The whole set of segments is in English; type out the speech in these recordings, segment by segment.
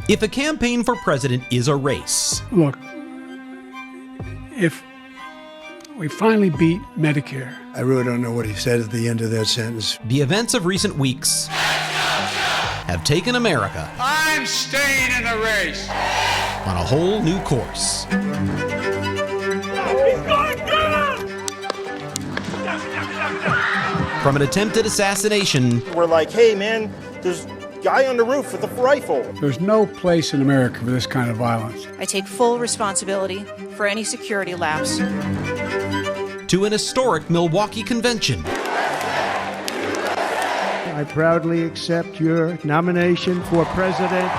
If a campaign for president is a race, Look, if we finally beat Medicare, I really don't know what he said at the end of that sentence. the events of recent weeks have taken America I'm staying in the race. on a whole new course. From an attempted assassination We're like, hey man, there's a guy on the roof with a rifle. there's no place in America for this kind of violence. I take full responsibility for any security lapse. to an historic Milwaukee convention. I proudly accept your nomination for president.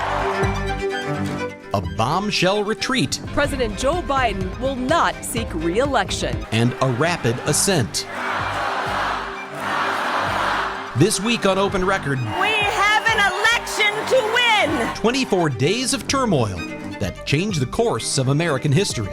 A bombshell retreat, President Joe Biden will not seek re-election. and a rapid ascent. This week on Open Record, We have an election to win! 24 days of turmoil that changed the course of American history.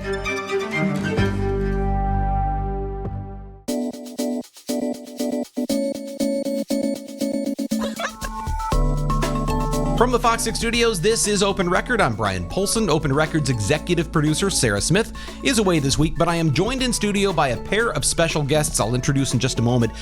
From the FOX6 studios, this is Open Record. I'm Brian Polson. Open Record's executive producer, Sarah Smith, is away this week, but I am joined in studio by a pair of special guests I'll introduce in just a moment.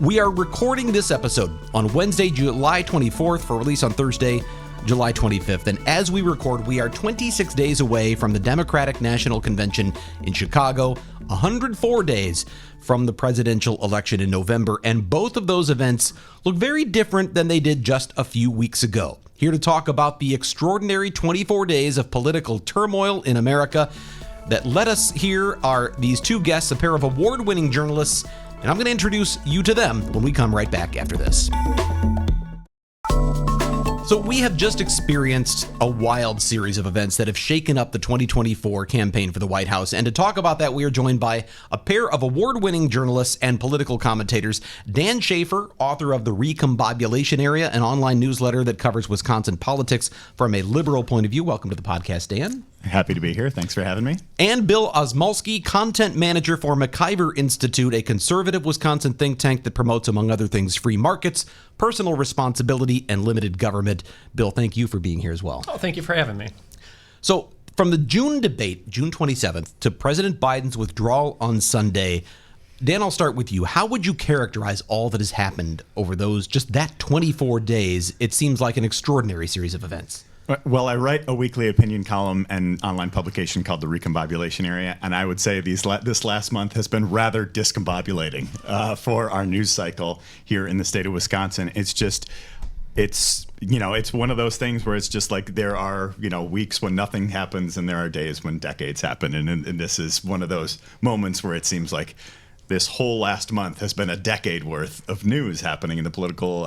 We are recording this episode on Wednesday, July 24th for release on Thursday, July 25th. And as we record, we are 26 days away from the Democratic National Convention in Chicago, 104 days from the presidential election in November. And both of those events look very different than they did just a few weeks ago. Here to talk about the extraordinary 24 days of political turmoil in America that led us here are these two guests, a pair of award-winning journalists, and I'm going to introduce you to them when we come right back after this. So we have just experienced a wild series of events that have shaken up the 2024 campaign for the White House. And to talk about that, we are joined by a pair of award-winning journalists and political commentators. Dan Schaefer, author of The Recombobulation Area, an online newsletter that covers Wisconsin politics from a liberal point of view. Welcome to the podcast, Dan. Happy to be here. Thanks for having me. And Bill Osmulski, content manager for McIver Institute, a conservative Wisconsin think tank that promotes, among other things, free markets, personal responsibility, and limited government. Bill, thank you for being here as well. Oh, thank you for having me. So, from the June debate, June 27th, to President Biden's withdrawal on Sunday, Dan, I'll start with you. How would you characterize all that has happened over just that 24 days? It seems like an extraordinary series of events. Well, I write a weekly opinion column and online publication called The Recombobulation Area, and I would say this last month has been rather discombobulating for our news cycle here in the state of Wisconsin. It's one of those things where it's just like there are, weeks when nothing happens and there are days when decades happen. And this is one of those moments where it seems like this whole last month has been a decade worth of news happening in the political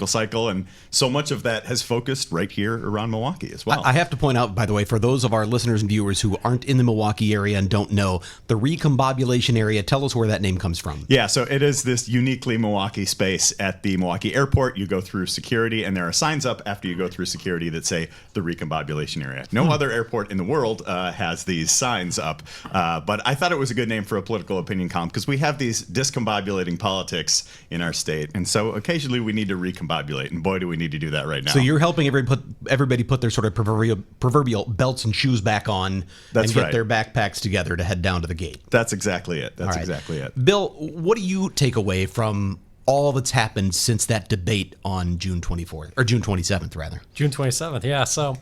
cycle, and so much of that has focused right here around Milwaukee as well. I have to point out, by the way, for those of our listeners and viewers who aren't in the Milwaukee area and don't know, the Recombobulation Area, tell us where that name comes from. Yeah, so it is this uniquely Milwaukee space at the Milwaukee airport. You go through security, and there are signs up after you go through security that say the Recombobulation Area. No other airport in the world has these signs up, but I thought it was a good name for a political opinion column because we have these discombobulating politics in our state, and so occasionally we need to recombobulate, and boy, do we need to do that right now. So you're helping everybody put their sort of proverbial belts and shoes back on and get their backpacks together to head down to the gate. That's exactly it. That's exactly it. Bill, what do you take away from all that's happened since that debate on June 24th, or June 27th, rather? June 27th, yeah. So,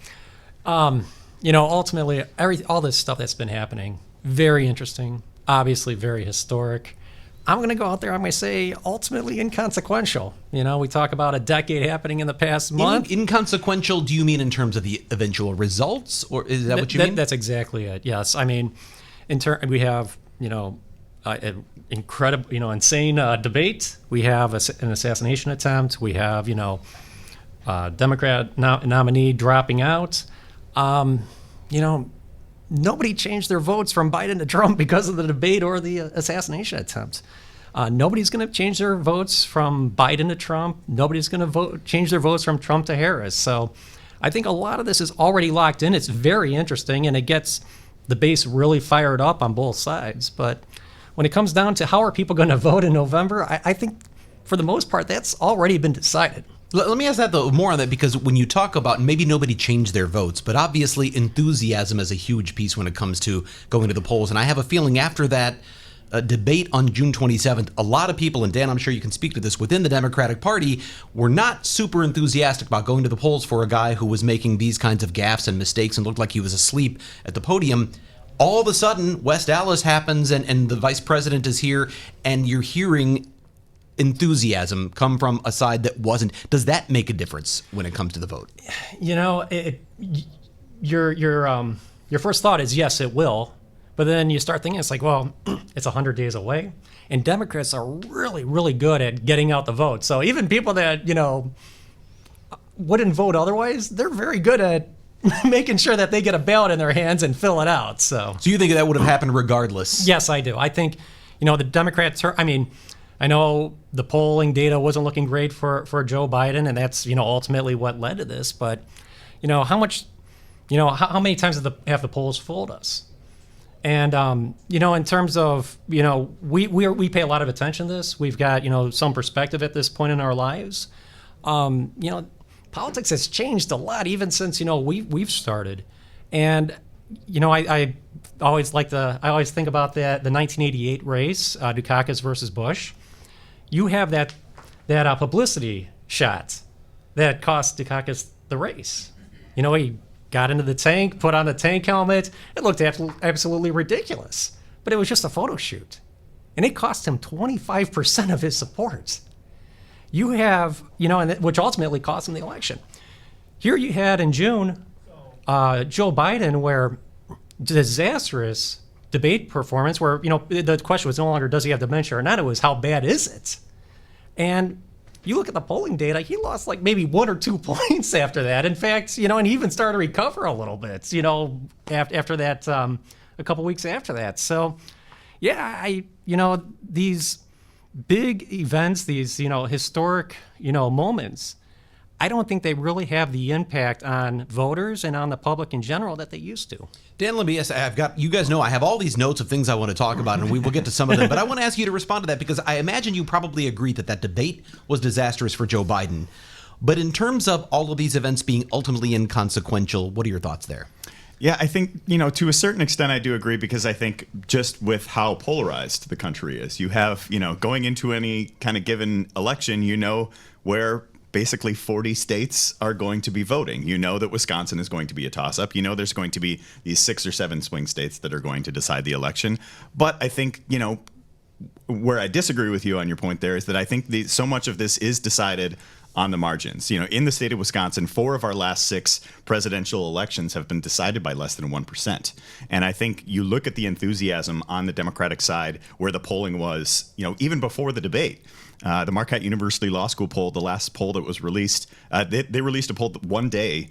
ultimately, all this stuff that's been happening, very interesting, obviously very historic. I'm going to go out there, I'm going to say ultimately inconsequential. We talk about a decade happening in the past month. Inconsequential, do you mean in terms of the eventual results, or is that what you mean? That's exactly it, yes. I mean, we have, an incredible, insane debate. We have an assassination attempt. We have, Democrat nominee dropping out. Nobody changed their votes from Biden to Trump because of the debate or the assassination attempt. Nobody's going to change their votes from Biden to Trump. Nobody's going to change their votes from Trump to Harris. So I think a lot of this is already locked in. It's very interesting, and it gets the base really fired up on both sides. But when it comes down to how are people going to vote in November, I think for the most part, that's already been decided. Let me ask that, though, more on that, because when you talk about maybe nobody changed their votes, but obviously enthusiasm is a huge piece when it comes to going to the polls. And I have a feeling after that debate on June 27th, a lot of people, and Dan, I'm sure you can speak to this, within the Democratic Party were not super enthusiastic about going to the polls for a guy who was making these kinds of gaffes and mistakes and looked like he was asleep at the podium. All of a sudden, West Dallas happens and the vice president is here, and you're hearing enthusiasm come from a side that wasn't. Does that make a difference when it comes to the vote? You know, your first thought is yes, it will, but then you start thinking it's like, well, it's 100 days away, and Democrats are really, really good at getting out the vote. So even people that wouldn't vote otherwise, they're very good at making sure that they get a ballot in their hands and fill it out. So you think that would have happened regardless? Yes, I do. I think the Democrats. I know the polling data wasn't looking great for Joe Biden, and that's ultimately what led to this. But how many times have the polls fooled us? And in terms of we pay a lot of attention to this. We've got some perspective at this point in our lives. Politics has changed a lot even since we've started, and I always think about the 1988 race, Dukakis versus Bush. You have that publicity shot that cost Dukakis the race. He got into the tank, put on the tank helmet. It looked absolutely ridiculous, but it was just a photo shoot, and it cost him 25% of his support. You have, which ultimately cost him the election. Here you had in June, Joe Biden, where disastrous debate performance, where the question was no longer does he have dementia or not, it was how bad is it? And you look at the polling data, he lost like maybe 1 or 2 points after that. In fact, and he even started to recover a little bit, after that, a couple weeks after that. So, yeah, these big events, these historic moments, I don't think they really have the impact on voters and on the public in general that they used to. Dan, let me ask, you guys know I have all these notes of things I want to talk about, and we will get to some of them, but I want to ask you to respond to that, because I imagine you probably agree that debate was disastrous for Joe Biden. But in terms of all of these events being ultimately inconsequential, what are your thoughts there? Yeah, I think, to a certain extent, I do agree, because I think just with how polarized the country is, you have, going into any kind of given election, where basically 40 states are going to be voting. That Wisconsin is going to be a toss-up. There's going to be these 6 or 7 swing states that are going to decide the election. But I think, where I disagree with you on your point there is that I think so much of this is decided on the margins. In the state of Wisconsin, 4 of our last 6 presidential elections have been decided by less than 1%. And I think you look at the enthusiasm on the Democratic side, where the polling was, even before the debate. The Marquette University Law School poll, the last poll that was released, they released a poll one day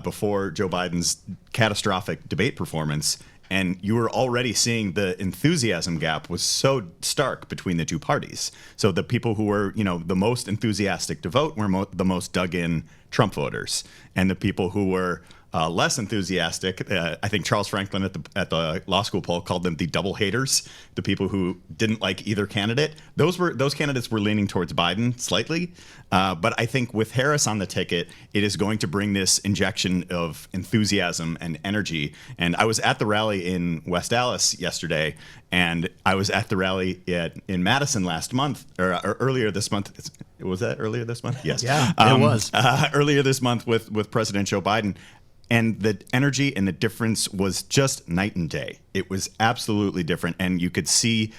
before Joe Biden's catastrophic debate performance. And you were already seeing the enthusiasm gap was so stark between the two parties. So the people who were, the most enthusiastic to vote were the most dug in Trump voters. And the people who were less enthusiastic, I think Charles Franklin at the law school poll called them the double haters, the people who didn't like either candidate. Those candidates were leaning towards Biden slightly, but I think with Harris on the ticket, it is going to bring this injection of enthusiasm and energy. And I was at the rally in West Dallas yesterday, and I was at the rally in Madison last month, or earlier this month. Was that earlier this month? Yes. Yeah, it was. Earlier this month with President Joe Biden. And the energy and the difference was just night and day. It was absolutely different. And you could see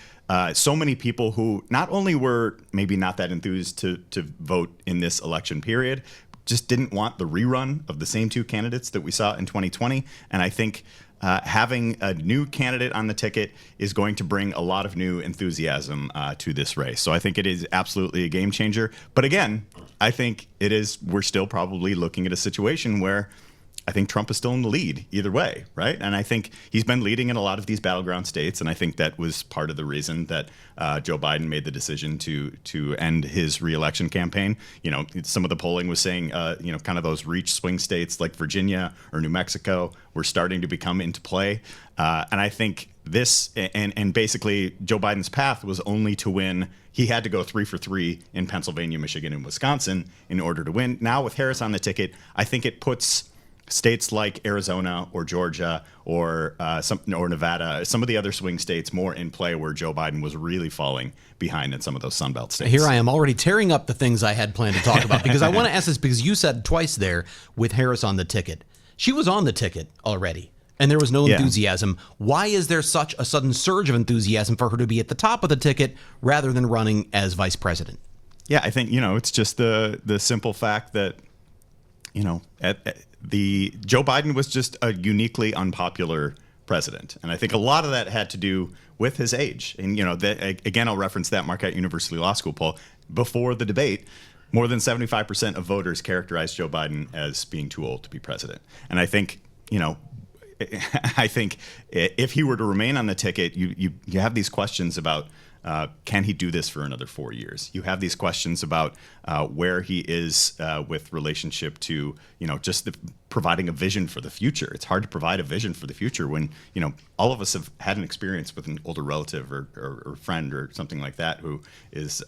so many people who not only were maybe not that enthused to vote in this election period, just didn't want the rerun of the same 2 candidates that we saw in 2020. And I think having a new candidate on the ticket is going to bring a lot of new enthusiasm to this race. So I think it is absolutely a game changer. But again, I think we're still probably looking at a situation where I think Trump is still in the lead either way, right? And I think he's been leading in a lot of these battleground states, and I think that was part of the reason that Joe Biden made the decision to end his reelection campaign. You know, some of the polling was saying, you know, kind of those reach swing states like Virginia or New Mexico were starting to become into play, and I think this and basically Joe Biden's path was only to win. He had to go 3 for 3 in Pennsylvania, Michigan, and Wisconsin in order to win. Now with Harris on the ticket, I think it puts states like Arizona or Georgia or Nevada, some of the other swing states, more in play where Joe Biden was really falling behind in some of those Sunbelt states. Here I am already tearing up the things I had planned to talk about because I want to ask this because you said twice there with Harris on the ticket. She was on the ticket already, and there was no enthusiasm. Why is there such a sudden surge of enthusiasm for her to be at the top of the ticket rather than running as vice president? Yeah, I think, you know, it's just the simple fact that, you know, Joe Biden was just a uniquely unpopular president. And I think a lot of that had to do with his age. And, you know, again, I'll reference that Marquette University Law School poll. Before the debate, more than 75% of voters characterized Joe Biden as being too old to be president. And I think, you know, I think if he were to remain on the ticket, you have these questions about can he do this for another 4 years? You have these questions about where he is with relationship to, you know, just providing a vision for the future. It's hard to provide a vision for the future when, you know, all of us have had an experience with an older relative or friend or something like that who is,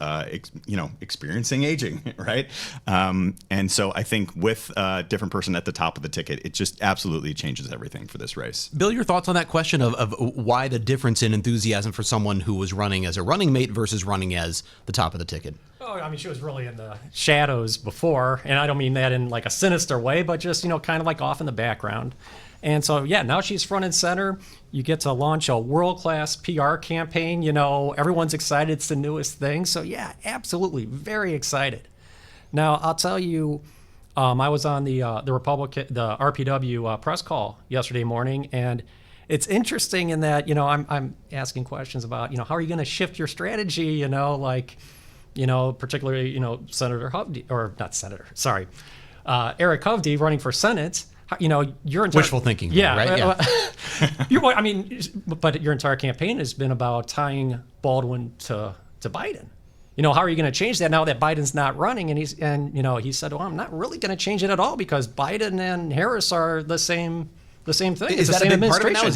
you know, experiencing aging, right? And so I think with a different person at the top of the ticket, it just absolutely changes everything for this race. Bill, your thoughts on that question of why the difference in enthusiasm for someone who was running as a running mate versus running as the top of the ticket? Oh, I mean, she was really in the shadows before, and I don't mean that in like a sinister way, but just, you know, kind of like off in the background. And so, yeah, now she's front and center. You get to launch a world-class PR campaign. You know, everyone's excited. It's the newest thing. So, yeah, absolutely, very excited. Now, I'll tell you, I was on the RPW press call yesterday morning, and it's interesting in that, you know, I'm asking questions about, you know, how are you going to shift your strategy, you know, like, you know, particularly, you know, Senator Hovde, or not Senator, sorry, Eric Hovde running for Senate. You know, your entire wishful thinking, yeah, right? Yeah. I mean, but your entire campaign has been about tying Baldwin to Biden. You know, how are you going to change that now that Biden's not running? And you know, he said, well, I'm not really going to change it at all because Biden and Harris are the same thing. Is that a big part of it now?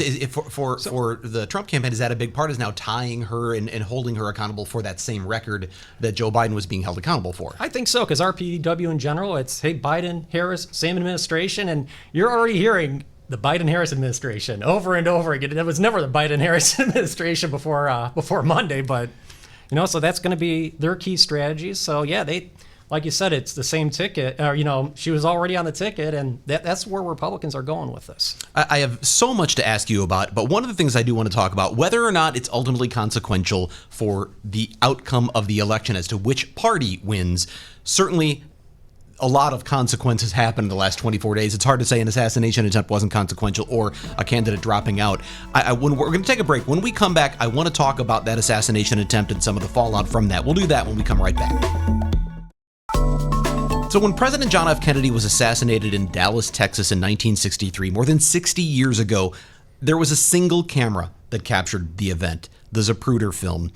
For the Trump campaign, is that a big part? Is now tying her and holding her accountable for that same record that Joe Biden was being held accountable for? I think so, because RPW in general, it's, hey, Biden, Harris, same administration, and you're already hearing the Biden-Harris administration over and over again. It was never the Biden-Harris administration before Monday, but, you know, so that's going to be their key strategies. So, yeah, they... Like you said, it's the same ticket. You know, she was already on the ticket, and that's where Republicans are going with this. I have so much to ask you about, but one of the things I do want to talk about, whether or not it's ultimately consequential for the outcome of the election as to which party wins, certainly a lot of consequences happened in the last 24 days. It's hard to say an assassination attempt wasn't consequential or a candidate dropping out. When we're going to take a break. When we come back, I want to talk about that assassination attempt and some of the fallout from that. We'll do that when we come right back. So when President John F. Kennedy was assassinated in Dallas, Texas in 1963, more than 60 years ago, there was a single camera that captured the event, the Zapruder film.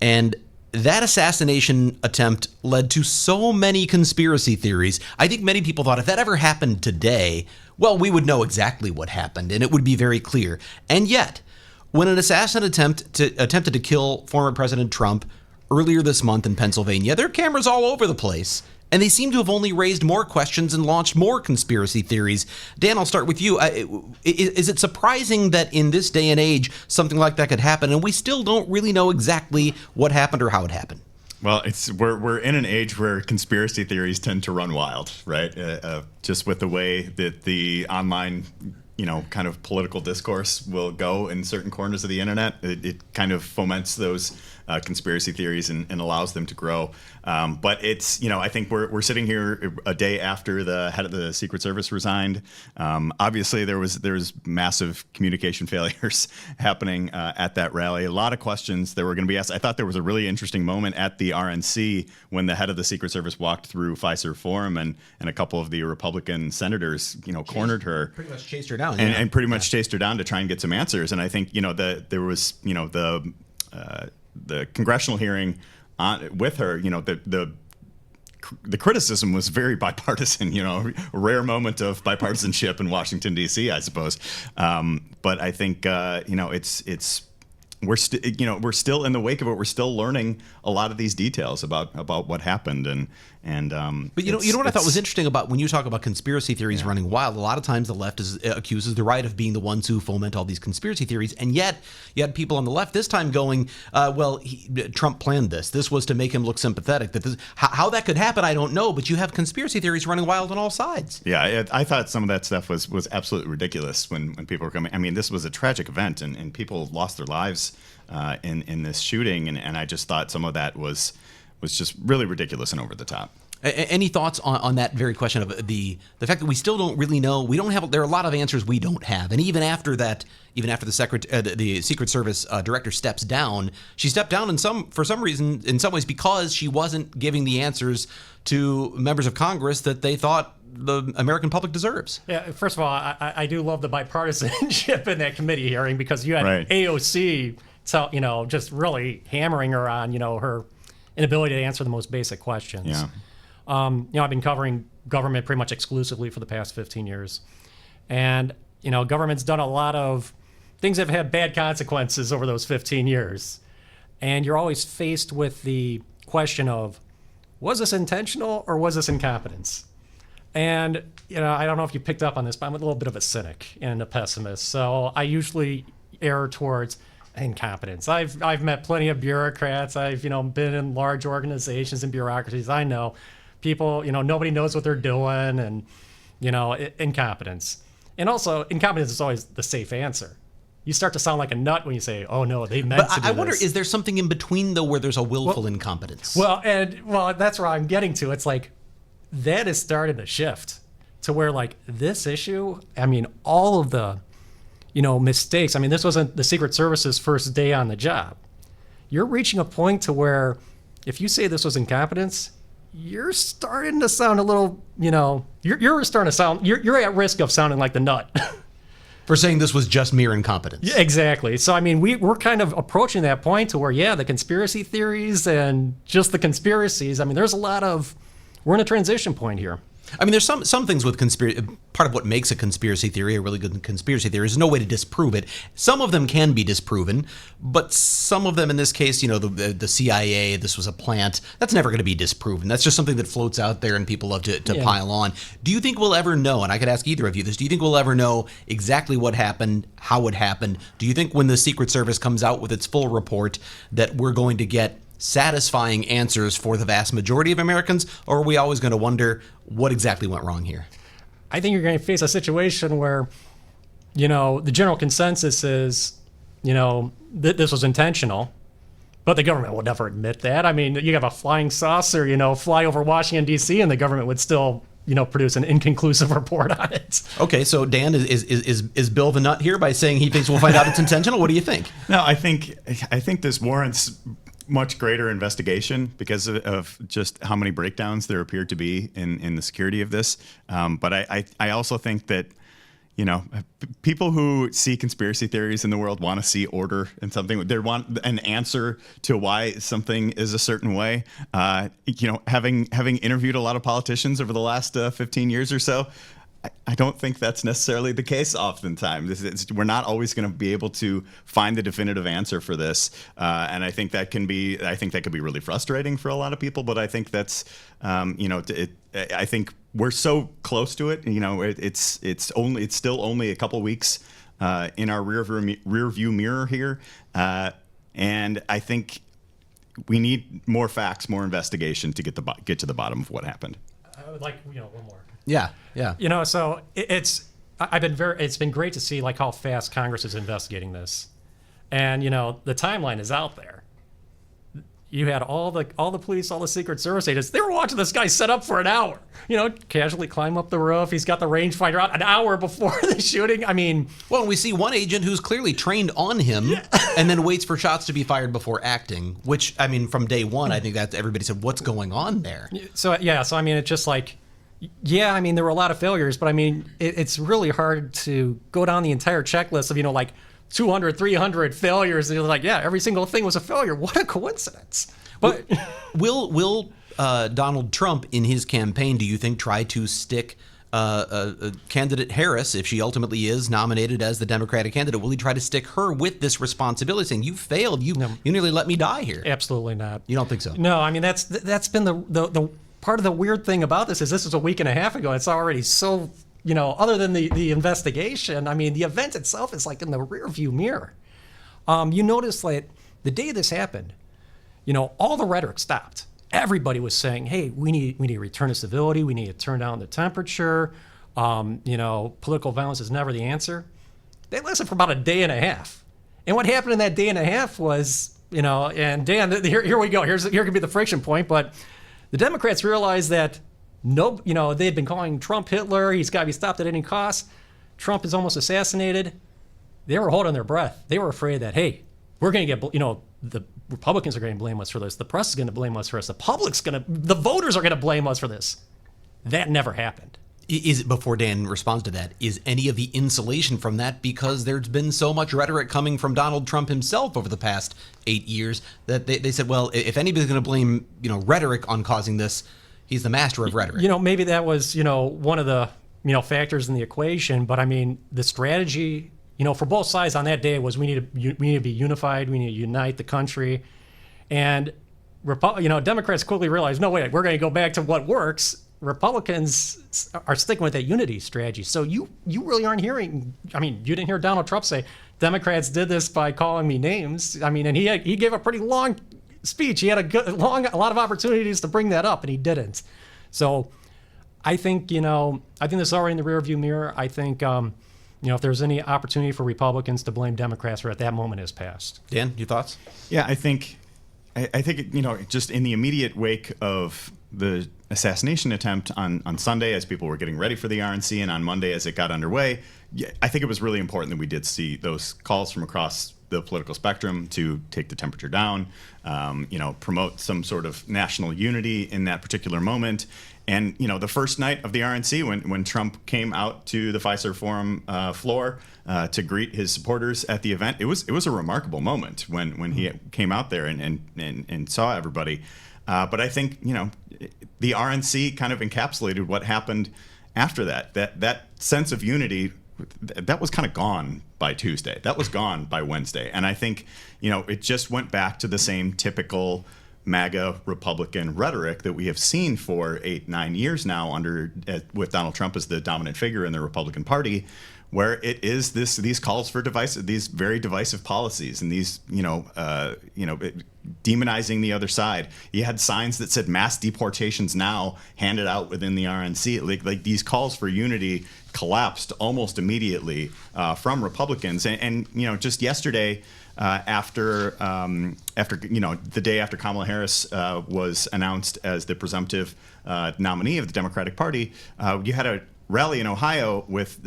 And that assassination attempt led to so many conspiracy theories. I think many people thought if that ever happened today, well, we would know exactly what happened and it would be very clear. And yet, when an assassin attempted to kill former President Trump earlier this month in Pennsylvania, there are cameras all over the place. And they seem to have only raised more questions and launched more conspiracy theories. Dan, I'll start with you. Is it surprising that in this day and age, something like that could happen, and we still don't really know exactly what happened or how it happened? Well, we're in an age where conspiracy theories tend to run wild, right? Just with the way that the online, you know, kind of political discourse will go in certain corners of the internet, it kind of foments those conspiracy theories and allows them to grow. But it's, I think we're sitting here a day after the head of the Secret Service resigned. Obviously, there was massive communication failures happening at that rally. A lot of questions that were going to be asked. I thought there was a really interesting moment at the RNC when the head of the Secret Service walked through Pfizer Forum and a couple of the Republican senators, cornered her. Pretty much chased her down. And pretty much chased her down to try and get some answers. And I think, there was, the congressional hearing with her, the criticism was very bipartisan, a rare moment of bipartisanship in Washington, D.C., I suppose. But I think, we're still in the wake of it. We're still learning a lot of these details about what happened, but you know what I thought was interesting about when you talk about conspiracy theories running wild. A lot of times the left accuses the right of being the ones who foment all these conspiracy theories, and yet you had people on the left this time going, Trump planned this. This was to make him look sympathetic. How that could happen, I don't know. But you have conspiracy theories running wild on all sides. Yeah, I thought some of that stuff was absolutely ridiculous when people were coming. I mean, this was a tragic event, and people lost their lives in this shooting, and I just thought some of that was just really ridiculous and over the top. Any thoughts on that very question of the fact that we still don't really know? We don't have. There are a lot of answers we don't have, and even after that, the Secret Service director steps down, she stepped down for some reason, in some ways, because she wasn't giving the answers to members of Congress that they thought the American public deserves. Yeah, first of all, I do love the bipartisanship in that committee hearing, because you had Right. AOC, just really hammering her on, her inability to answer the most basic questions. Yeah. I've been covering government pretty much exclusively for the past 15 years. And, government's done a lot of things that have had bad consequences over those 15 years. And you're always faced with the question of, was this intentional or was this incompetence? And, I don't know if you picked up on this, but I'm a little bit of a cynic and a pessimist. So I usually err towards incompetence. I've met plenty of bureaucrats. I've, been in large organizations and bureaucracies. I know people, nobody knows what they're doing, and, incompetence. And also, incompetence is always the safe answer. You start to sound like a nut when you say, "Oh no, they meant to do this." But I wonder, is there something in between though, where there's a willful incompetence? Well, that's where I'm getting to. It's like that is starting to shift to where, like, this issue. I mean, all of the, mistakes. I mean, this wasn't the Secret Service's first day on the job. You're reaching a point to where, if you say this was incompetence, you're starting to sound a little, you're starting to sound, you're at risk of sounding like the nut. For saying this was just mere incompetence. Yeah, exactly. So, I mean, we're kind of approaching that point to where, the conspiracy theories and just the conspiracies, I mean, we're in a transition point here. I mean, there's some things with conspiracy. Part of what makes a conspiracy theory a really good conspiracy theory is no way to disprove it. Some of them can be disproven, but some of them, in this case, the CIA, this was a plant, that's never going to be disproven. That's just something that floats out there and people love to pile on. Do you think we'll ever know, and I could ask either of you this, do you think we'll ever know exactly what happened, how it happened? Do you think when the Secret Service comes out with its full report that we're going to get satisfying answers for the vast majority of Americans, or are we always going to wonder what exactly went wrong here? I think you're going to face a situation where, the general consensus is, that this was intentional, but the government will never admit that. I mean, you have a flying saucer, fly over Washington, D.C., and the government would still, produce an inconclusive report on it. Okay, so Dan, is Bill the nut here by saying he thinks we'll find out it's intentional? What do you think? No, I think this warrants much greater investigation because of just how many breakdowns there appear to be in the security of this. But I also think that, people who see conspiracy theories in the world want to see order in something. They want an answer to why something is a certain way. Having interviewed a lot of politicians over the last 15 years or so, I don't think that's necessarily the case oftentimes. We're not always going to be able to find the definitive answer for this. And I think that could be really frustrating for a lot of people. But I think that's, I think we're so close to it. It's still only a couple weeks in our rear view mirror here. And I think we need more facts, more investigation to get to the bottom of what happened. I would like, one more. Yeah. So it's been great to see, like, how fast Congress is investigating this, and the timeline is out there. you had all the police, all the Secret Service agents. They were watching this guy set up for an hour. Casually climb up the roof. He's got the rangefinder out an hour before the shooting. I mean, well, we see one agent who's clearly trained on him, and then waits for shots to be fired before acting. Which, I mean, from day one, I think that everybody said, "What's going on there?" So I mean, it's just like, I mean, there were a lot of failures, but I mean, it's really hard to go down the entire checklist of like 200, 300 failures. And you're like, every single thing was a failure. What a coincidence. But will Donald Trump in his campaign, do you think, try to stick candidate Harris, if she ultimately is nominated as the Democratic candidate, will he try to stick her with this responsibility, saying, you failed, you nearly let me die here? Absolutely not. You don't think so? No, I mean, that's been the part of the weird thing about this is a week and a half ago. It's already so, other than the investigation, I mean, the event itself is like in the rear view mirror. You notice that the day this happened, all the rhetoric stopped. Everybody was saying, hey, we need to return to civility. We need to turn down the temperature. Political violence is never the answer. They lasted for about a day and a half. And what happened in that day and a half was, and Dan, here we go. Here could be the friction point. But the Democrats realized that they had been calling Trump Hitler. He's got to be stopped at any cost. Trump is almost assassinated. They were holding their breath. They were afraid that, hey, we're going to get, the Republicans are going to blame us for this. The press is going to blame us for this. The voters are going to blame us for this. That never happened. Is it, before Dan responds to that, is any of the insulation from that because there's been so much rhetoric coming from Donald Trump himself over the past 8 years that they said, well, if anybody's going to blame, rhetoric on causing this, he's the master of rhetoric. Maybe that was, one of the, factors in the equation. But I mean, the strategy, for both sides on that day was we need to be unified. We need to unite the country. And, Democrats quickly realized, no, wait, we're going to go back to what works. Republicans are sticking with that unity strategy. So you really aren't hearing, I mean, you didn't hear Donald Trump say, Democrats did this by calling me names. I mean, and he gave a pretty long speech. He had a lot of opportunities to bring that up, and he didn't. So I think, this is already in the rearview mirror. I think, if there's any opportunity for Republicans to blame Democrats for at that moment has passed. Dan, your thoughts? Yeah, I think, just in the immediate wake of the assassination attempt on Sunday, as people were getting ready for the RNC, and on Monday as it got underway, I think it was really important that we did see those calls from across the political spectrum to take the temperature down, promote some sort of national unity in that particular moment. And, the first night of the RNC, when Trump came out to the Fiserv Forum floor to greet his supporters at the event, it was a remarkable moment when he came out there and saw everybody. But I think, the RNC kind of encapsulated what happened after that. That sense of unity, that was kind of gone by Tuesday. That was gone by Wednesday. And I think, it just went back to the same typical MAGA Republican rhetoric that we have seen for 8-9 years now with Donald Trump as the dominant figure in the Republican Party, where it is these calls for these very divisive policies and these demonizing the other side. You had signs that said mass deportations now handed out within the RNC. Like these calls for unity collapsed almost immediately from Republicans. And just yesterday, after the day after Kamala Harris was announced as the presumptive nominee of the Democratic Party, you had a rally in Ohio with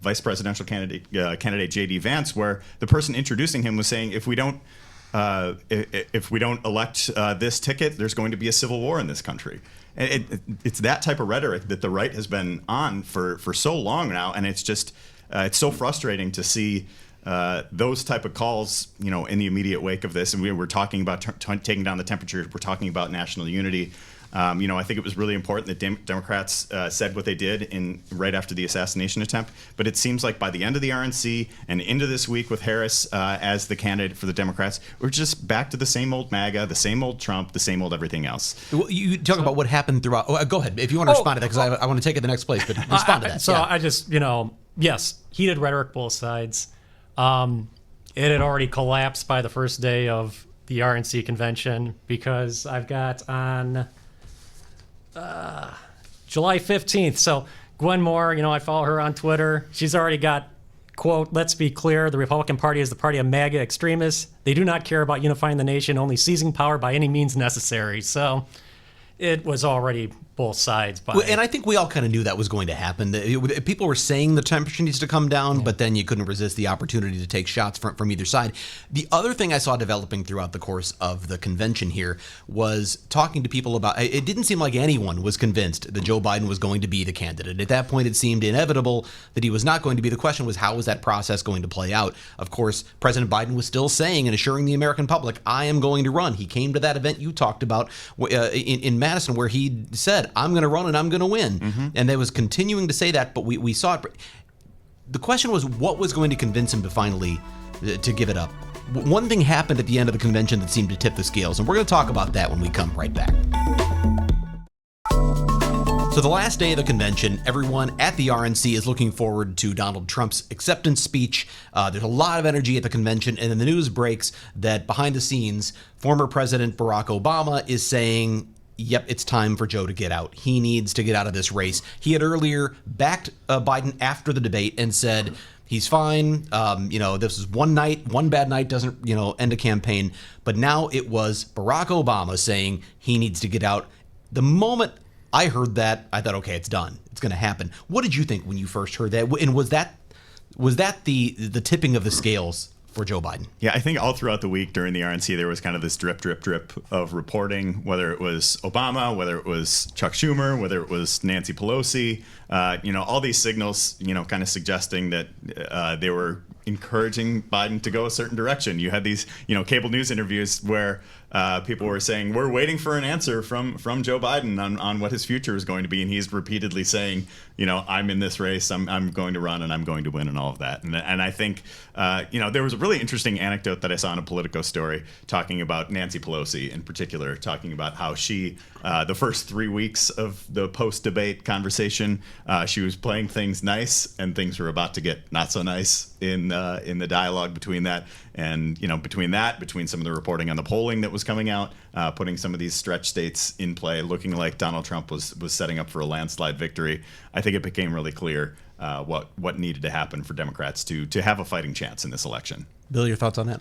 Vice Presidential candidate J.D. Vance, where the person introducing him was saying, if we don't elect this ticket, there's going to be a civil war in this country. It's that type of rhetoric that the right has been on for so long now, and it's just it's so frustrating to see those type of calls, in the immediate wake of this. And we were talking about taking down the temperature. We're talking about national unity. I think it was really important that Democrats said what they did right after the assassination attempt. But it seems like by the end of the RNC and into this week with Harris as the candidate for the Democrats, we're just back to the same old MAGA, the same old Trump, the same old everything else. Well, you talk about what happened throughout. Oh, go ahead if you want to respond to that, because I want to take it the next place. But respond to that. So I just, yes, heated rhetoric both sides. It had already collapsed by the first day of the RNC convention, because I've got on July 15th. So Gwen Moore, I follow her on Twitter. She's already got quote, let's be clear, the Republican Party is the party of MAGA extremists. They do not care about unifying the nation, only seizing power by any means necessary. So it was already both sides. And I think we all kind of knew that was going to happen. People were saying the temperature needs to come down, but then you couldn't resist the opportunity to take shots from either side. The other thing I saw developing throughout the course of the convention here was talking to people about, it didn't seem like anyone was convinced that Joe Biden was going to be the candidate. At that point, it seemed inevitable that he was not going to be. The question was, how was that process going to play out? Of course, President Biden was still saying and assuring the American public, I am going to run. He came to that event you talked about in Madison, where he said, I'm going to run and I'm going to win. And they was continuing to say that, but we saw it. The question was, what was going to convince him to finally to give it up? One thing happened at the end of the convention that seemed to tip the scales, and we're going to talk about that when we come right back. So the last day of the convention, everyone at the RNC is looking forward to Donald Trump's acceptance speech. There's a lot of energy at the convention, and then the news breaks that behind the scenes, former President Barack Obama is saying, yep, it's time for Joe to get out. He needs to get out of this race. He had earlier backed Biden after the debate and said he's fine. This is one night, one bad night doesn't, end a campaign. But now it was Barack Obama saying he needs to get out. The moment I heard that, I thought, okay, it's done. It's going to happen. What did you think when you first heard that? And was that the tipping of the scales for Joe Biden? Yeah, I think all throughout the week during the RNC, there was kind of this drip, drip, drip of reporting, whether it was Obama, whether it was Chuck Schumer, whether it was Nancy Pelosi, all these signals, kind of suggesting that they were encouraging Biden to go a certain direction. You had these, cable news interviews where people were saying, we're waiting for an answer from Joe Biden on what his future is going to be. And he's repeatedly saying, I'm in this race, I'm going to run and I'm going to win and all of that. And I think, there was a really interesting anecdote that I saw in a Politico story talking about Nancy Pelosi in particular, talking about how she, the first 3 weeks of the post-debate conversation, she was playing things nice and things were about to get not so nice in the dialogue between that. And, between some of the reporting on the polling that was coming out, putting some of these stretch states in play, looking like Donald Trump was setting up for a landslide victory, I think it became really clear what needed to happen for Democrats to have a fighting chance in this election. Bill, your thoughts on that?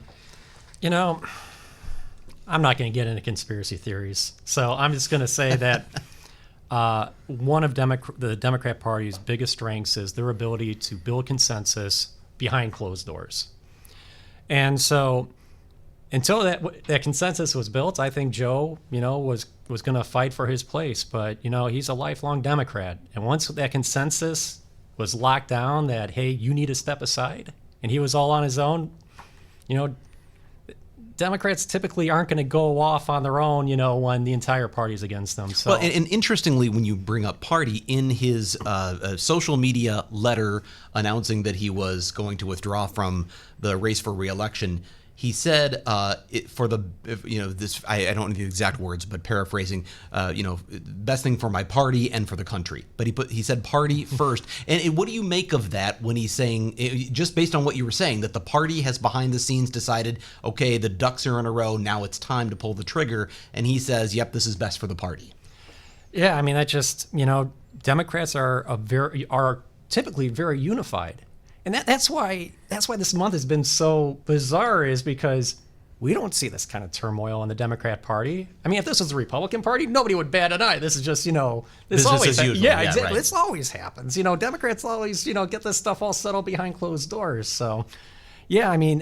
I'm not going to get into conspiracy theories. So I'm just going to say that one of the Democrat Party's biggest strengths is their ability to build consensus behind closed doors. And so until that consensus was built, I think Joe, was going to fight for his place. But, he's a lifelong Democrat. And once that consensus was locked down that, hey, you need to step aside, and he was all on his own, Democrats typically aren't going to go off on their own, when the entire party's against them. So, well, and interestingly, when you bring up party, in his social media letter announcing that he was going to withdraw from the race for re-election, he said, I don't know the exact words, but paraphrasing, best thing for my party and for the country. But he said party first. And what do you make of that when he's saying, just based on what you were saying, that the party has behind the scenes decided, okay, the ducks are in a row, now it's time to pull the trigger. And he says, yep, this is best for the party. Yeah, I mean, that just, Democrats are typically very unified. And that's why this month has been so bizarre, is because we don't see this kind of turmoil in the Democrat Party. I mean, if this was the Republican Party, nobody would bat an eye. This is just, this always as usual. Yeah, exactly. Right. This always happens. Democrats always, get this stuff all settled behind closed doors. So, yeah, I mean,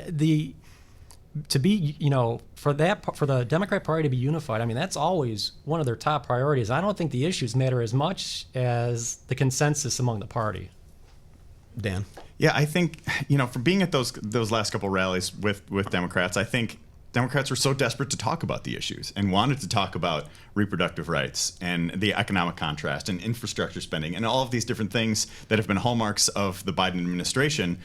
for the Democrat Party to be unified, I mean, that's always one of their top priorities. I don't think the issues matter as much as the consensus among the party. Dan? Yeah, I think, from being at those last couple rallies with Democrats, I think Democrats were so desperate to talk about the issues and wanted to talk about reproductive rights and the economic contrast and infrastructure spending and all of these different things that have been hallmarks of the Biden administration.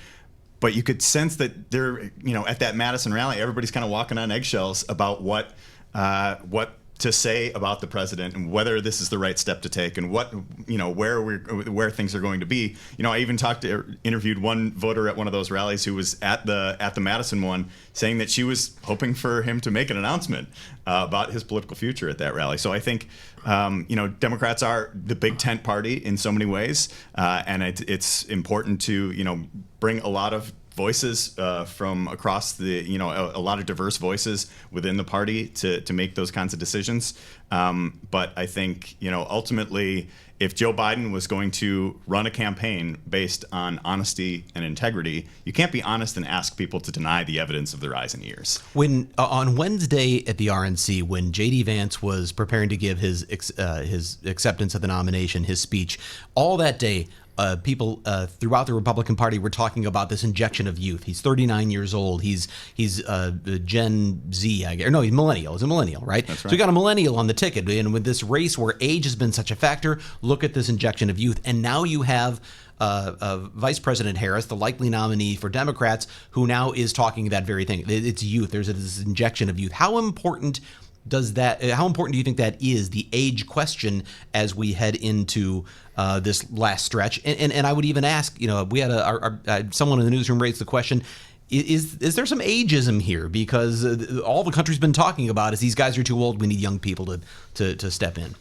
But you could sense that they're, at that Madison rally, everybody's kind of walking on eggshells about what to say about the president and whether this is the right step to take and what, where things are going to be. I even interviewed one voter at one of those rallies who was at the Madison one, saying that she was hoping for him to make an announcement about his political future at that rally. So I think, Democrats are the big tent party in so many ways, and it's important to, bring a lot of voices from across the, a lot of diverse voices within the party to make those kinds of decisions. But I think, ultimately, if Joe Biden was going to run a campaign based on honesty and integrity, you can't be honest and ask people to deny the evidence of their eyes and ears. When on Wednesday at the RNC, when J.D. Vance was preparing to give his acceptance of the nomination, his speech, all that day, people throughout the Republican Party were talking about this injection of youth. He's 39 years old. He's Gen Z, I guess. Or no, he's millennial. He's a millennial, right? That's right. So you got a millennial on the ticket. And with this race where age has been such a factor, look at this injection of youth. And now you have Vice President Harris, the likely nominee for Democrats, who now is talking that very thing. It's youth. There's this injection of youth. How important do you think that is, the age question, as we head into this last stretch? And I would even ask, we had someone in the newsroom raise the question, is there some ageism here? Because all the country's been talking about is these guys are too old, we need young people to step in.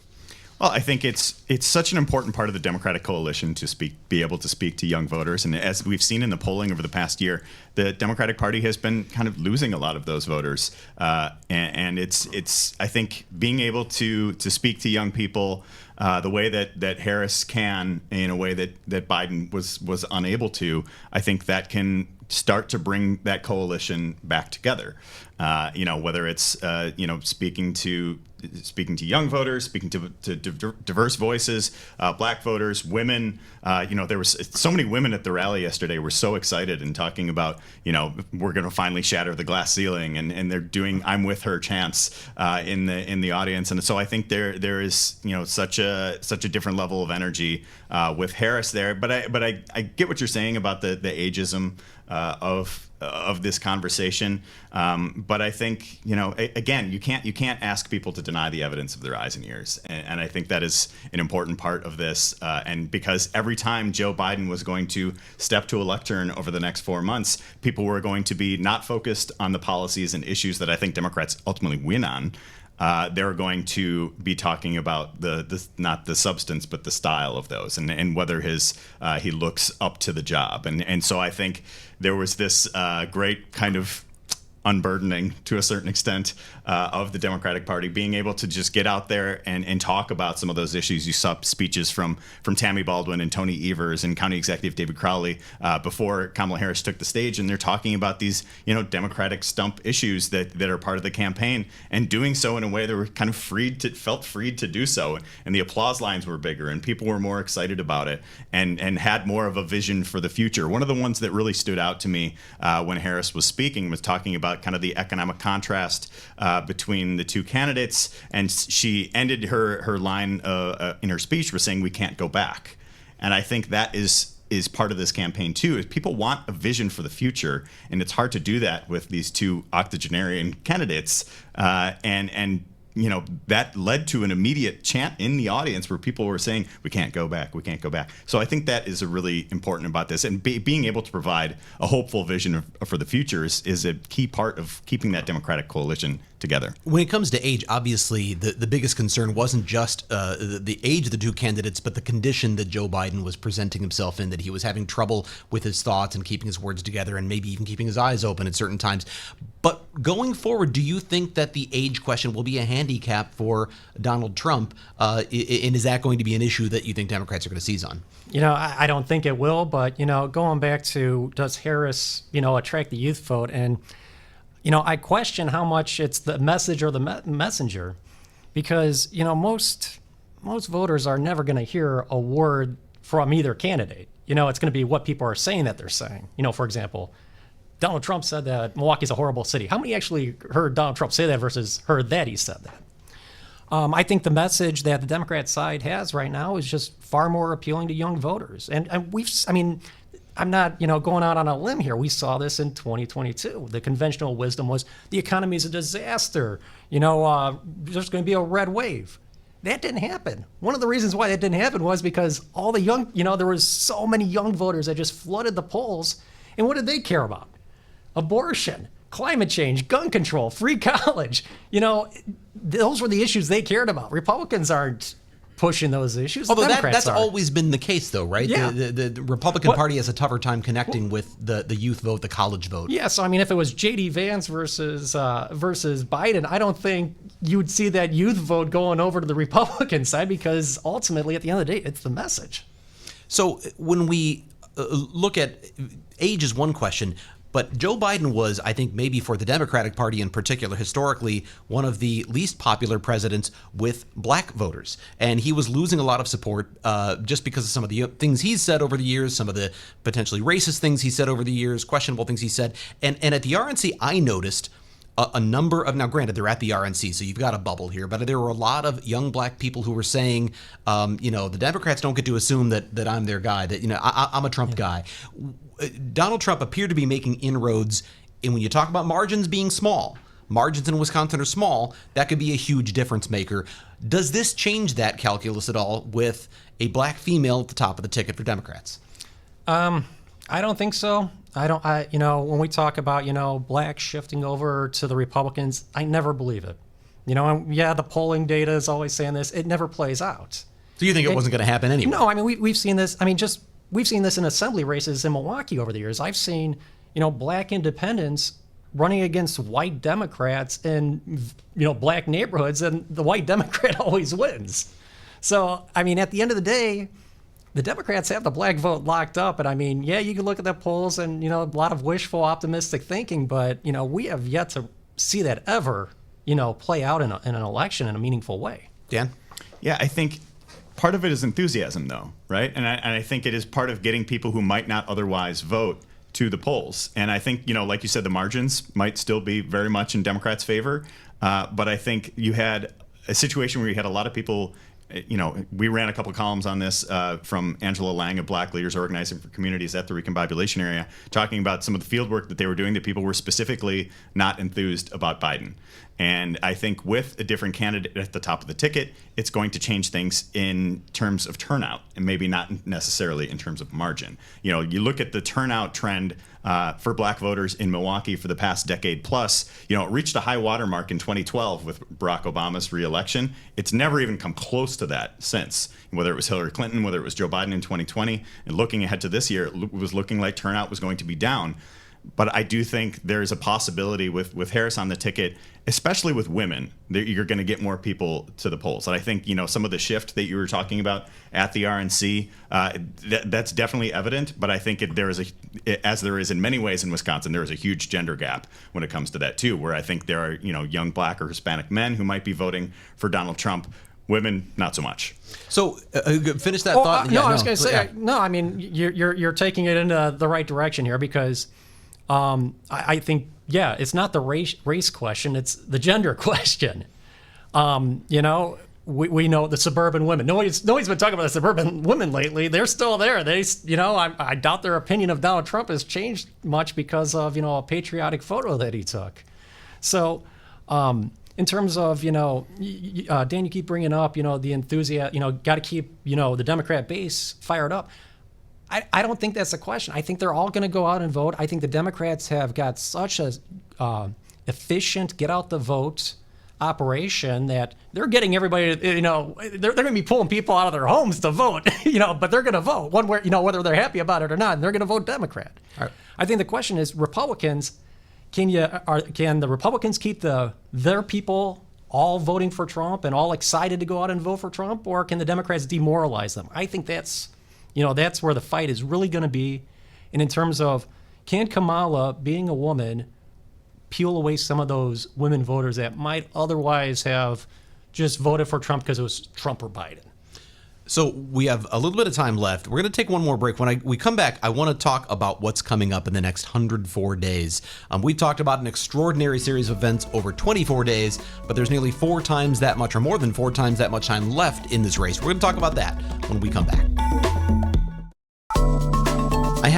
Well, I think it's such an important part of the Democratic coalition to be able to speak to young voters. And as we've seen in the polling over the past year, the Democratic Party has been kind of losing a lot of those voters. And it's I think being able to speak to young people the way that Harris can, in a way that Biden was unable to, I think that can start to bring that coalition back together. Whether it's speaking to young voters, speaking to diverse voices, black voters, women. There was so many women at the rally yesterday were so excited and talking about, we're going to finally shatter the glass ceiling, and they're doing "I'm with her" chants in the audience. And so I think there is such a different level of energy with Harris there. But I get what you're saying about the ageism of this conversation. But I think, again, you can't ask people to deny the evidence of their eyes and ears. And I think that is an important part of this. And because every time Joe Biden was going to step to a lectern over the next 4 months, people were going to be not focused on the policies and issues that I think Democrats ultimately win on. They're going to be talking about not the substance, but the style of those, and whether he looks up to the job. And so I think there was this great kind of unburdening, to a certain extent, of the Democratic Party, being able to just get out there and talk about some of those issues. You saw speeches from Tammy Baldwin and Tony Evers and County Executive David Crowley before Kamala Harris took the stage, and they're talking about these, Democratic stump issues that are part of the campaign, and doing so in a way that were kind of felt freed to do so. And the applause lines were bigger, and people were more excited about it, and had more of a vision for the future. One of the ones that really stood out to me when Harris was speaking was talking about kind of the economic contrast between the two candidates, and she ended her line in her speech with saying, "We can't go back." And I think that is part of this campaign too. Is people want a vision for the future, and it's hard to do that with these two octogenarian candidates. And that led to an immediate chant in the audience where people were saying, "We can't go back, we can't go back." So I think that is a really important about this, and being able to provide a hopeful vision for the future is a key part of keeping that Democratic coalition together. When it comes to age, obviously the biggest concern wasn't just the age of the two candidates, but the condition that Joe Biden was presenting himself in, that he was having trouble with his thoughts and keeping his words together, and maybe even keeping his eyes open at certain times. But going forward, do you think that the age question will be a handicap for Donald Trump? And is that going to be an issue that you think Democrats are going to seize on? I don't think it will, but, going back to, does Harris, attract the youth vote? And, I question how much it's the message or the messenger, because, most voters are never going to hear a word from either candidate. It's going to be what people are saying that they're saying. For example, Donald Trump said that Milwaukee's a horrible city. How many actually heard Donald Trump say that versus heard that he said that? I think the message that the Democrat side has right now is just far more appealing to young voters. And I'm not, going out on a limb here. We saw this in 2022. The conventional wisdom was the economy is a disaster. There's going to be a red wave. That didn't happen. One of the reasons why that didn't happen was because all the young, there was so many young voters that just flooded the polls. And what did they care about? Abortion, climate change, gun control, free college. Those were the issues they cared about. Republicans aren't pushing those issues. Although Democrats that's are. always been the case, though, right? Yeah. The Republican Party has a tougher time connecting with the youth vote, the college vote. Yeah, so if it was J.D. Vance versus Biden, I don't think you would see that youth vote going over to the Republican side, because ultimately, at the end of the day, it's the message. So when we look at age is one question, but Joe Biden was, I think, maybe for the Democratic Party in particular, historically, one of the least popular presidents with black voters. And he was losing a lot of support just because of some of the things he's said over the years, some of the potentially racist things he said over the years, questionable things he said. And at the RNC, I noticed a number of, now granted, they're at the RNC, so you've got a bubble here, but there were a lot of young black people who were saying, the Democrats don't get to assume that I'm their guy, that, I'm a Trump guy. Donald Trump appeared to be making inroads, and when you talk about margins being small, margins in Wisconsin are small, that could be a huge difference maker. Does this change that calculus at all with a black female at the top of the ticket for Democrats? I don't think so. When we talk about, blacks shifting over to the Republicans, I never believe it. The polling data is always saying this. It never plays out. So you think it wasn't going to happen anyway? No, we've seen this. We've seen this in assembly races in Milwaukee over the years. I've seen, black independents running against white Democrats in, black neighborhoods, and the white Democrat always wins. So, at the end of the day, the Democrats have the black vote locked up. And you can look at the polls and, a lot of wishful, optimistic thinking, but, we have yet to see that ever, play out in an election in a meaningful way. Dan? Yeah, I think part of it is enthusiasm, though, right? And I think it is part of getting people who might not otherwise vote to the polls. And I think, like you said, the margins might still be very much in Democrats' favor. But I think you had a situation where you had a lot of people, we ran a couple columns on this from Angela Lang of Black Leaders Organizing for Communities at the Recombobulation area, talking about some of the field work that they were doing, that people were specifically not enthused about Biden. And I think with a different candidate at the top of the ticket, it's going to change things in terms of turnout, and maybe not necessarily in terms of margin. You look at the turnout trend for black voters in Milwaukee for the past decade plus, it reached a high water mark in 2012 with Barack Obama's reelection. It's never even come close to that since, whether it was Hillary Clinton, whether it was Joe Biden in 2020. And looking ahead to this year, it was looking like turnout was going to be down. But I do think there's a possibility with Harris on the ticket, especially with women, that you're going to get more people to the polls. And I think, some of the shift that you were talking about at the RNC, that's definitely evident. But I think as there is in many ways in Wisconsin, there is a huge gender gap when it comes to that, too, where I think there are, young black or Hispanic men who might be voting for Donald Trump. Women, not so much. So finish that thought. I was going to say, you're taking it into the right direction here, because I think, it's not the race question, it's the gender question. We know the suburban women. Nobody's been talking about the suburban women lately. They're still there. I doubt their opinion of Donald Trump has changed much because of, a patriotic photo that he took. So, in terms of, Dan, you keep bringing up, the enthusiasm, got to keep, the Democrat base fired up. I don't think that's the question. I think they're all going to go out and vote. I think the Democrats have got such a efficient get out the vote operation that they're getting everybody, they're going to be pulling people out of their homes to vote, but they're going to vote one way, whether they're happy about it or not, and they're going to vote Democrat. Right. I think the question is, Republicans, can the Republicans keep their people all voting for Trump and all excited to go out and vote for Trump, or can the Democrats demoralize them? I think that's where the fight is really going to be. And in terms of, can Kamala, being a woman, peel away some of those women voters that might otherwise have just voted for Trump because it was Trump or Biden? So we have a little bit of time left. We're going to take one more break. When we come back, I want to talk about what's coming up in the next 104 days. We've talked about an extraordinary series of events over 24 days, but there's nearly 4 times that much, or more than 4 times that much time left in this race. We're going to talk about that when we come back.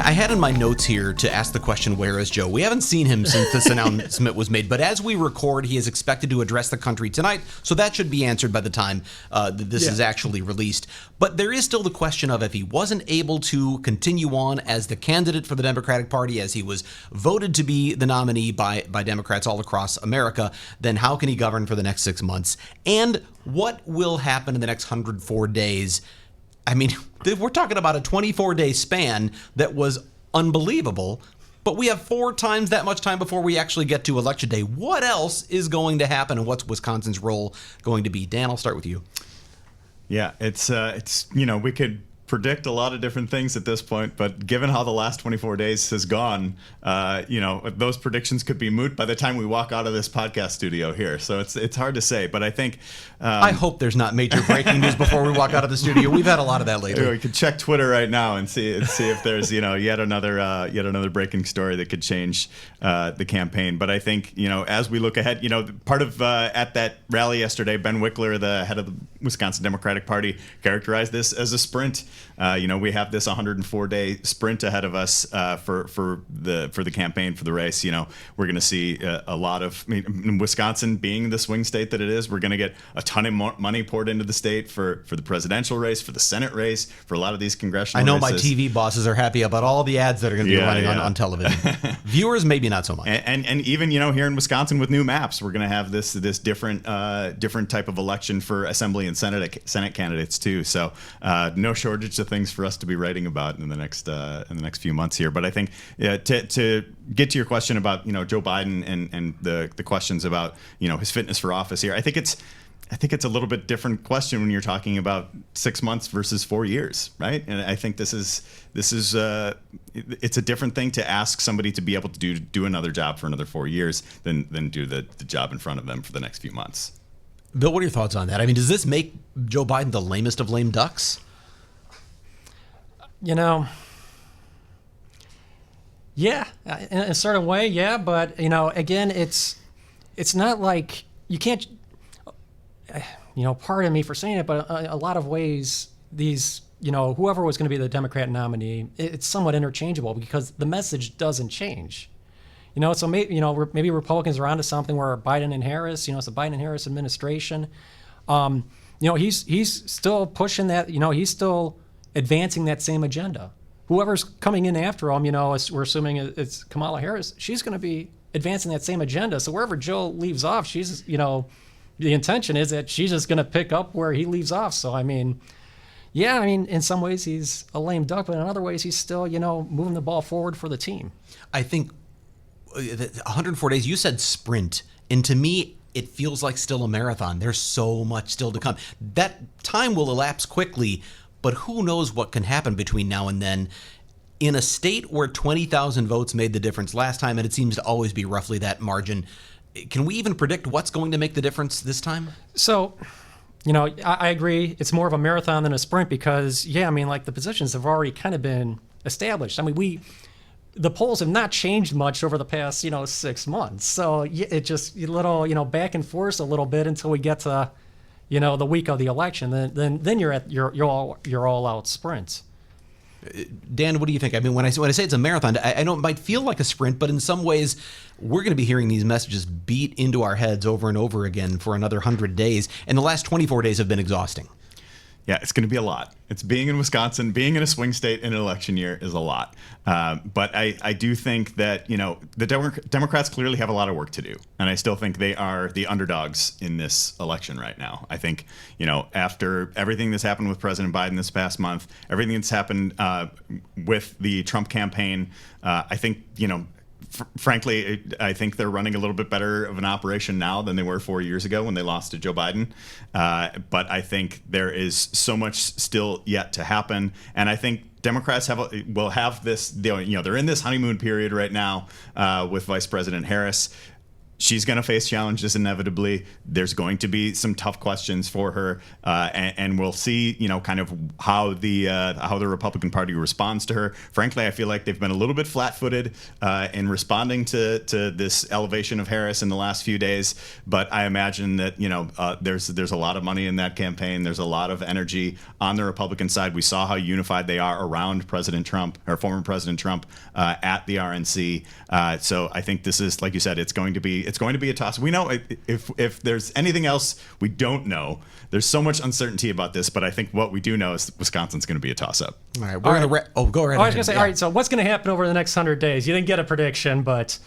I had in my notes here to ask the question, where is Joe? We haven't seen him since this announcement was made, but as we record, he is expected to address the country tonight, so that should be answered by the time that this is actually released. But there is still the question of, if he wasn't able to continue on as the candidate for the Democratic Party, as he was voted to be the nominee by Democrats all across America, then how can he govern for the next 6 months? And what will happen in the next 104 days? I mean, we're talking about a 24-day span that was unbelievable, but we have 4 times that much time before we actually get to Election Day. What else is going to happen, and what's Wisconsin's role going to be? Dan, I'll start with you. Yeah, it's we could predict a lot of different things at this point, but given how the last 24 days has gone, those predictions could be moot by the time we walk out of this podcast studio here. So it's hard to say, but I think I hope there's not major breaking news before we walk out of the studio. We've had a lot of that lately. We could check Twitter right now and see if there's yet another breaking story that could change the campaign. But I think as we look ahead, part of at that rally yesterday, Ben Wickler, the head of the Wisconsin Democratic Party, characterized this as a sprint. We have this 104-day sprint ahead of us for the campaign, for the race. We're going to see a lot of, Wisconsin being the swing state that it is, we're going to get a ton of money poured into the state for the presidential race, for the Senate race, for a lot of these congressional races. I know my TV bosses are happy about all the ads that are going to be running on television. Viewers, maybe not so much. And even here in Wisconsin with new maps, we're going to have this different type of election for Assembly and Senate candidates too. So no shortage of things for us to be writing about in the next few months here. But I think to get to your question about Joe Biden and the questions about his fitness for office here, I think it's a little bit different question when you're talking about 6 months versus 4 years, right? And I think this is it's a different thing to ask somebody to be able to do another job for another 4 years than do the job in front of them for the next few months. Bill, what are your thoughts on that? I mean, does this make Joe Biden the lamest of lame ducks? Yeah, in a certain way, yeah. But again, it's not like you can't. Pardon me for saying it, but a lot of ways, these, whoever was going to be the Democrat nominee, it's somewhat interchangeable because the message doesn't change. So maybe Republicans are onto something where Biden and Harris, it's the Biden and Harris administration. He's still pushing that. He's still advancing that same agenda. Whoever's coming in after him, we're assuming it's Kamala Harris. She's going to be advancing that same agenda. So wherever Joe leaves off, she's, the intention is that she's just going to pick up where he leaves off. So, in some ways he's a lame duck, but in other ways he's still, moving the ball forward for the team. I think 104 days, you said sprint. And to me, it feels like still a marathon. There's so much still to come. That time will elapse quickly, but who knows what can happen between now and then. In a state where 20,000 votes made the difference last time, and it seems to always be roughly that margin, can we even predict what's going to make the difference this time? So, I agree. It's more of a marathon than a sprint because, the positions have already kind of been established. The polls have not changed much over the past, 6 months. So it just a little, back and forth a little bit until we get to, the week of the election. Then you're at your all out sprint. Dan, what do you think? When I say it's a marathon, I know it might feel like a sprint, but in some ways, we're going to be hearing these messages beat into our heads over and over again for another 100 days. And the last 24 days have been exhausting. Yeah, it's going to be a lot. It's being in Wisconsin, being in a swing state in an election year is a lot. But I do think that, the Democrats clearly have a lot of work to do. And I still think they are the underdogs in this election right now. I think, after everything that's happened with President Biden this past month, everything that's happened with the Trump campaign, I think, frankly, I think they're running a little bit better of an operation now than they were 4 years ago when they lost to Joe Biden. But I think there is so much still yet to happen. And I think Democrats will have this, they're in this honeymoon period right now with Vice President Harris. she's going to face challenges inevitably. There's going to be some tough questions for her, and we'll see, kind of how the Republican Party responds to her. Frankly, I feel like they've been a little bit flat-footed in responding to this elevation of Harris in the last few days. But I imagine that there's a lot of money in that campaign. There's a lot of energy on the Republican side. We saw how unified they are around President Trump, or former President Trump, at the RNC. So I think this is, like you said, it's going to be a toss. We know if there's anything else we don't know, there's so much uncertainty about this, but I think what we do know is Wisconsin's going to be a toss-up. All right, we're going to go right. I was going to say, all right, so what's going to happen over the next 100 days? You didn't get a prediction, but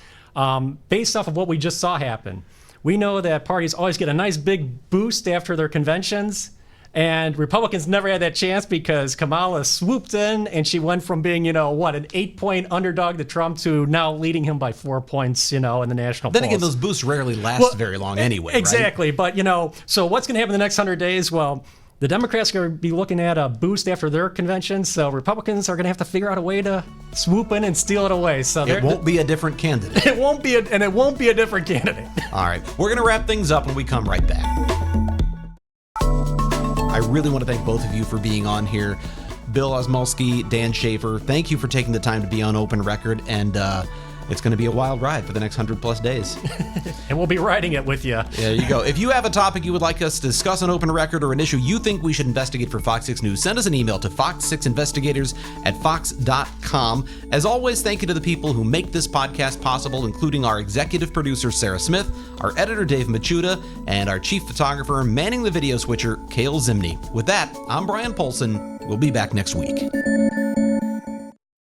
based off of what we just saw happen, we know that parties always get a nice big boost after their conventions. And Republicans never had that chance because Kamala swooped in and she went from being, an 8-point underdog to Trump to now leading him by 4 points, in the national polls. Then again, those boosts rarely last very long anyway, exactly. Right? But, so what's going to happen in the next 100 days? Well, the Democrats are going to be looking at a boost after their convention, so Republicans are going to have to figure out a way to swoop in and steal it away. So it won't be a different candidate. It won't be a different candidate. All right, we're going to wrap things up when we come right back. I really want to thank both of you for being on here. Bill Osmulski, Dan Schaefer, thank you for taking the time to be on Open Record, and it's going to be a wild ride for the next 100+ days. And we'll be riding it with you. There you go. If you have a topic you would like us to discuss on Open Record or an issue you think we should investigate for Fox 6 News, send us an email to fox6investigators@fox.com. As always, thank you to the people who make this podcast possible, including our executive producer, Sarah Smith, our editor, Dave Machuda, and our chief photographer, manning the video switcher, Cale Zimney. With that, I'm Brian Polson. We'll be back next week.